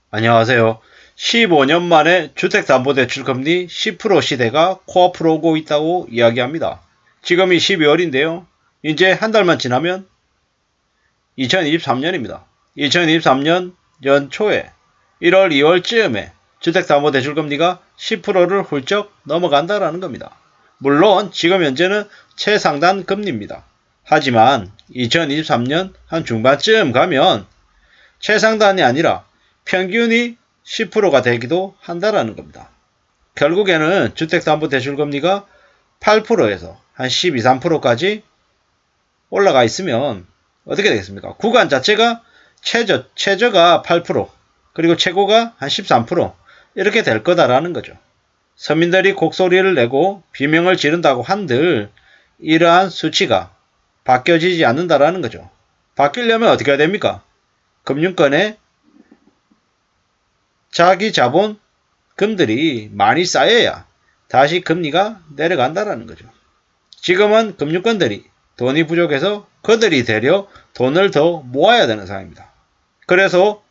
안녕하세요. 15년 만에 주택담보대출금리 10% 시대가 코앞으로 오고 있다고 이야기합니다. 지금이 12월인데요. 이제 한 달만 지나면 2023년입니다. 2023년 연초에 1월, 2월쯤에 주택담보대출금리가 10%를 훌쩍 넘어간다라는 겁니다. 물론 지금 현재는 최상단 금리입니다. 하지만 2023년 한 중반쯤 가면 최상단이 아니라 평균이 10%가 되기도 한다라는 겁니다. 결국에는 주택담보대출금리가 8%에서 한 12, 13%까지 올라가 있으면 어떻게 되겠습니까? 구간 자체가 최저가 8%, 그리고 최고가 한 13% 이렇게 될 거다라는 거죠. 서민들이 곡소리를 내고 비명을 지른다고 한들 이러한 수치가 바뀌어지지 않는다라는 거죠. 바뀌려면 어떻게 해야 됩니까? 금융권에 자기 자본금들이 많이 쌓여야 다시 금리가 내려간다라는 거죠. 지금은 금융권들이 돈이 부족해서 그들이 되려 돈을 더 모아야 되는 상황입니다. 그래서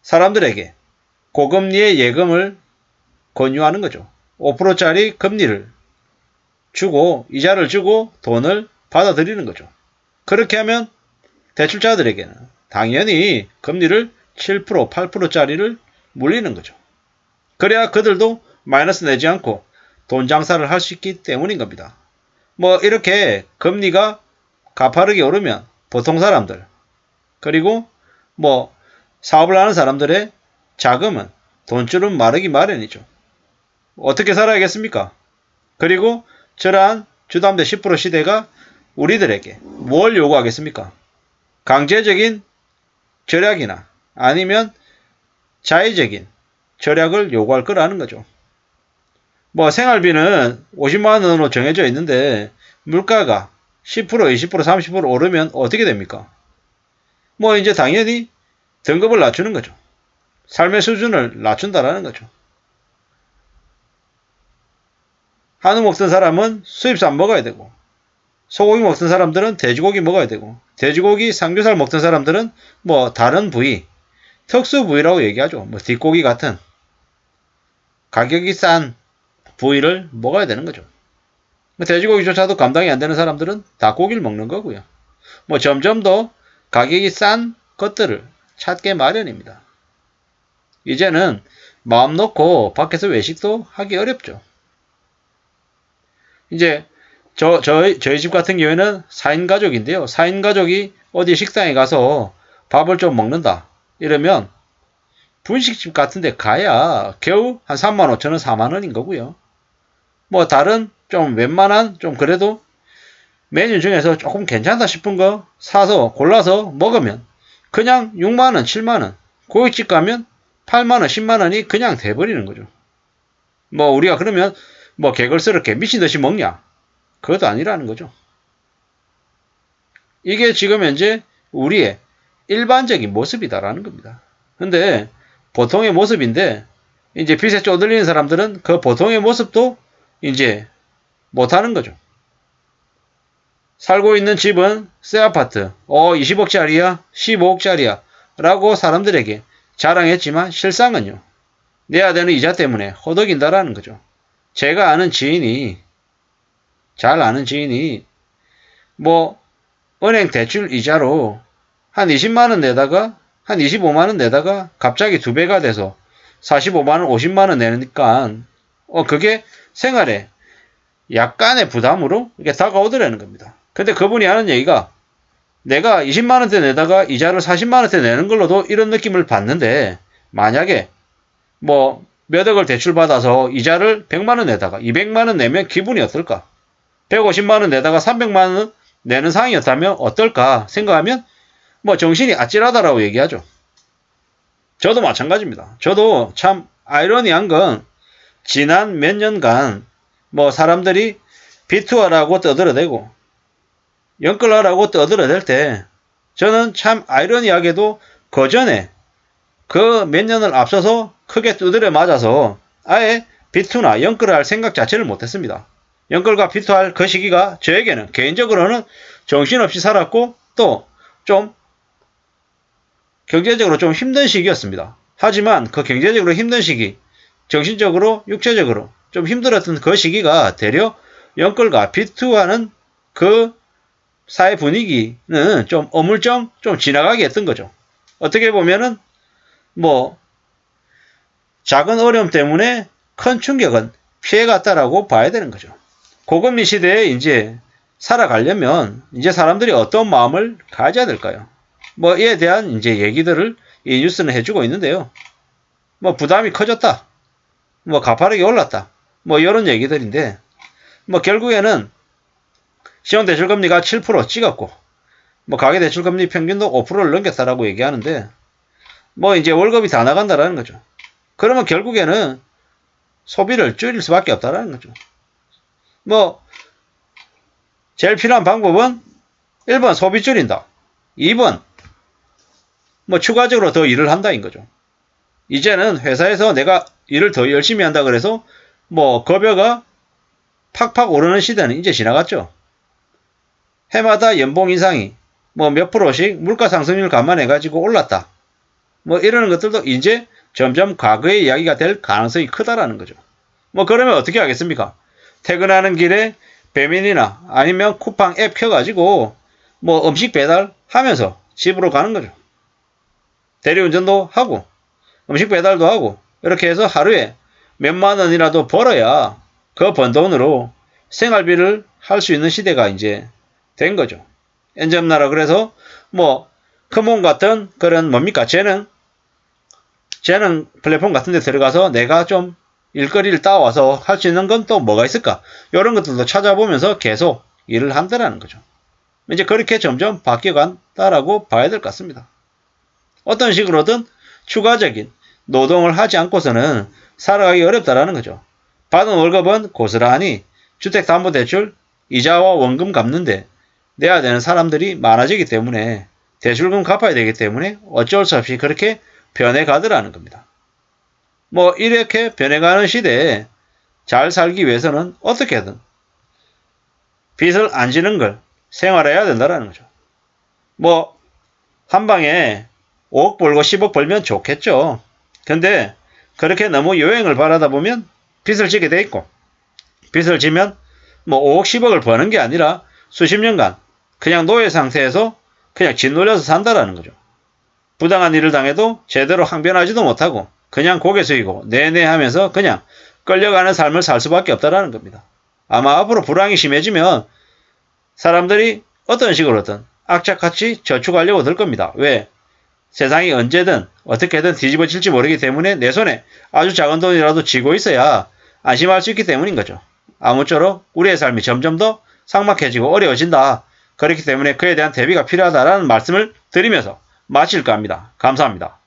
사람들에게 고금리의 예금을 권유하는 거죠. 5%짜리 금리를 주고 이자를 주고 돈을 받아들이는 거죠. 그렇게 하면 대출자들에게는 당연히 금리를 7%, 8%짜리를 물리는 거죠. 그래야 그들도 마이너스 내지 않고 돈 장사를 할 수 있기 때문인 겁니다. 이렇게 금리가 가파르게 오르면 보통 사람들, 그리고 사업을 하는 사람들의 자금은 돈줄은 마르기 마련이죠. 어떻게 살아야겠습니까? 그리고 저러한 주담대 10% 시대가 우리들에게 뭘 요구하겠습니까? 강제적인 절약이나 아니면 자의적인 절약을 요구할 거라는 거죠. 생활비는 50만원으로 정해져 있는데 물가가 10%, 20%, 30% 오르면 어떻게 됩니까? 이제 당연히 등급을 낮추는 거죠. 삶의 수준을 낮춘다라는 거죠. 한우 먹던 사람은 수입산 먹어야 되고, 소고기 먹던 사람들은 돼지고기 먹어야 되고, 돼지고기, 삼겹살 먹던 사람들은 다른 부위, 특수 부위라고 얘기하죠. 뒷고기 같은 가격이 싼 부위를 먹어야 되는 거죠. 돼지고기조차도 감당이 안 되는 사람들은 닭고기를 먹는 거고요. 점점 더 가격이 싼 것들을 찾게 마련입니다. 이제는 마음 놓고 밖에서 외식도 하기 어렵죠. 이제 저희 집 같은 경우에는 4인 가족인데요. 4인 가족이 어디 식당에 가서 밥을 좀 먹는다. 이러면 분식집 같은 데 가야 겨우 한 35,000원, 4만원인 거고요. 다른 좀 웬만한 좀 그래도 메뉴 중에서 조금 괜찮다 싶은 거 사서 골라서 먹으면 그냥 6만원, 7만원, 고깃집 가면 8만원, 10만원이 그냥 돼버리는 거죠. 우리가 그러면 개걸스럽게 미친듯이 먹냐? 그것도 아니라는 거죠. 이게 지금 현재 우리의 일반적인 모습이다라는 겁니다. 근데 보통의 모습인데 이제 빚에 쪼들리는 사람들은 그 보통의 모습도 이제 못하는 거죠. 살고 있는 집은 새 아파트, 20억짜리야, 15억짜리야 라고 사람들에게 자랑했지만 실상은요, 내야 되는 이자 때문에 허덕인다라는 거죠. 제가 아는 지인이, 잘 아는 지인이 은행 대출 이자로 한 20만원 내다가 한 25만원 내다가 갑자기 2배가 돼서 45만원, 50만원 내니까 그게 생활에 약간의 부담으로 이렇게 다가오더라는 겁니다. 근데 그분이 하는 얘기가 내가 20만원대 내다가 이자를 40만원대 내는 걸로도 이런 느낌을 받는데 만약에 몇억을 대출받아서 이자를 100만원 내다가 200만원 내면 기분이 어떨까? 150만원 내다가 300만원 내는 상황이었다면 어떨까 생각하면 정신이 아찔하다라고 얘기하죠. 저도 마찬가지입니다. 저도 참 아이러니한 건 지난 몇 년간 사람들이 비투하라고 떠들어대고 연끌하라고 떠들어댈 때 저는 참 아이러니하게도 그 전에 그 몇 년을 앞서서 크게 두드려 맞아서 아예 비투나 연끌을 할 생각 자체를 못했습니다. 연끌과 비투할 그 시기가 저에게는 개인적으로는 정신없이 살았고 또 좀 경제적으로 좀 힘든 시기였습니다. 하지만 그 경제적으로 힘든 시기, 정신적으로, 육체적으로 좀 힘들었던 그 시기가 되려 영끌과 비투하는 그 사회 분위기는 좀 어물쩡 좀 지나가게 했던 거죠. 어떻게 보면은 뭐 작은 어려움 때문에 큰 충격은 피해갔다라고 봐야 되는 거죠. 고금리 시대에 이제 살아가려면 이제 사람들이 어떤 마음을 가져야 될까요? 뭐 이에 대한 이제 얘기들을 이 뉴스는 해주고 있는데요. 뭐 부담이 커졌다. 뭐 가파르게 올랐다. 뭐 이런 얘기들인데 뭐 결국에는 신용대출금리가 7% 찍었고 뭐 가계대출금리 평균도 5%를 넘겼다라고 얘기하는데 뭐 이제 월급이 다 나간다라는 거죠. 그러면 결국에는 소비를 줄일 수밖에 없다라는 거죠. 뭐 제일 필요한 방법은 1번 소비 줄인다. 2번 뭐 추가적으로 더 일을 한다인 거죠. 이제는 회사에서 내가 일을 더 열심히 한다 그래서 뭐 급여가 팍팍 오르는 시대는 이제 지나갔죠. 해마다 연봉 인상이 뭐 몇 프로씩 물가 상승률 감안해가지고 올랐다. 뭐 이러는 것들도 이제 점점 과거의 이야기가 될 가능성이 크다라는 거죠. 뭐 그러면 어떻게 하겠습니까? 퇴근하는 길에 배민이나 아니면 쿠팡 앱 켜가지고 뭐 음식 배달하면서 집으로 가는 거죠. 대리운전도 하고 음식 배달도 하고 이렇게 해서 하루에 몇만 원이라도 벌어야 그 번 돈으로 생활비를 할 수 있는 시대가 이제 된 거죠. 엔잡나라 그래서 뭐 크몬 같은 그런 뭡니까 재능 플랫폼 같은 데 들어가서 내가 좀 일거리를 따와서 할 수 있는 건 또 뭐가 있을까? 이런 것들도 찾아보면서 계속 일을 한다라는 거죠. 이제 그렇게 점점 바뀌어간다라고 봐야 될 것 같습니다. 어떤 식으로든 추가적인 노동을 하지 않고서는 살아가기 어렵다라는 거죠. 받은 월급은 고스란히 주택담보대출, 이자와 원금 갚는데 내야 되는 사람들이 많아지기 때문에 대출금 갚아야 되기 때문에 어쩔 수 없이 그렇게 변해가더라는 겁니다. 뭐 이렇게 변해가는 시대에 잘 살기 위해서는 어떻게든 빚을 안 지는 걸 생활해야 된다는 거죠. 뭐 한방에 5억 벌고 10억 벌면 좋겠죠. 근데 그렇게 너무 요행을 바라다 보면 빚을 지게 돼 있고 빚을 지면 뭐 5억 10억을 버는 게 아니라 수십 년간 그냥 노예 상태에서 그냥 짓눌려서 산다라는 거죠. 부당한 일을 당해도 제대로 항변하지도 못하고 그냥 고개 숙이고 네네 하면서 그냥 끌려가는 삶을 살 수밖에 없다라는 겁니다. 아마 앞으로 불황이 심해지면 사람들이 어떤 식으로든 악착같이 저축하려고 들 겁니다. 왜? 세상이 언제든 어떻게든 뒤집어질지 모르기 때문에 내 손에 아주 작은 돈이라도 쥐고 있어야 안심할 수 있기 때문인 거죠. 아무쪼록 우리의 삶이 점점 더 삭막해지고 어려워진다. 그렇기 때문에 그에 대한 대비가 필요하다라는 말씀을 드리면서 마칠까 합니다. 감사합니다.